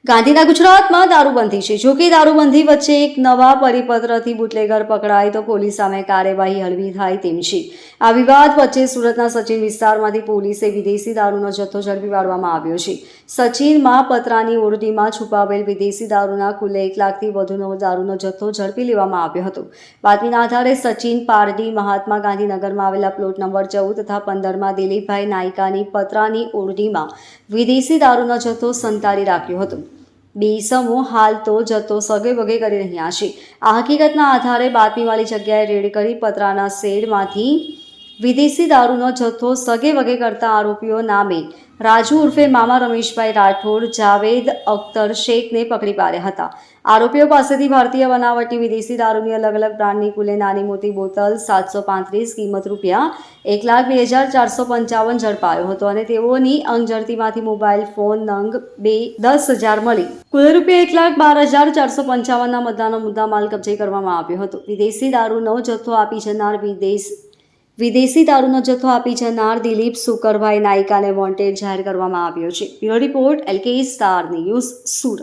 ગાંધીના ગુજરાતમાં દારૂબંધી છે. જોકે દારૂબંધી વચ્ચે એક નવા પરિપત્રથી બુટલેગર પકડાય તો પોલીસ સામે કાર્યવાહી હળવી થાય તેમ છે. આ વિવાદ વચ્ચે સુરતના સચિન વિસ્તારમાંથી પોલીસે વિદેશી દારૂનો જથ્થો ઝડપી પાડવામાં આવ્યો છે. સચિનમાં પતરાની ઓરડીમાં છુપાવેલ વિદેશી દારૂના કુલ 1 લાખથી વધુનો દારૂનો જથ્થો ઝડપી લેવામાં આવ્યો હતો. બાતમીના આધારે સચિન પારડી મહાત્મા ગાંધીનગરમાં આવેલા પ્લોટ નંબર 14 તથા 15માં દિલીપભાઈ નાયકાની પતરાની ઓરડીમાં વિદેશી દારૂનો જથ્થો સંતાડી રાખ્યો હતો. બે ઇસમો હાલ તો જથ્થો સગેવગે કરી રહ્યા છે. આ હકીકતના આધારે બાતમીવાળી જગ્યાએ રેડ કરી પતરાના શેડમાંથી વિદેશી દારૂનો જથ્થો સગેવગે કરતા આરોપીઓ નામે રાજુ ઉર્ફે મામા રમેશભાઈ રાઠોડ, જાવેદ અખ્તર શેખને પકડી પાડ્યા હતા. આરોપીઓ પાસેથી ભારતીય બનાવટી વિદેશી દારૂની અલગ અલગ બ્રાન્ડની કુલે નાની મોટી બોતલ 735 કિંમત ₹1,02,455 ઝડપાયો હતો અને તેઓની અંગઝડતીમાંથી મોબાઈલ ફોન નંગ 10,000 મળી કુલ ₹1,12,455ના મદ્દાનો મુદ્દામાલ કબજે કરવામાં આવ્યો હતો. વિદેશી દારૂનો જથ્થો આપી જનાર દિલીપ સુકરભાઈ નાયકાને વોન્ટેડ જાહેર કરવામાં આવ્યો છે. Bureau report LK star news, Surat.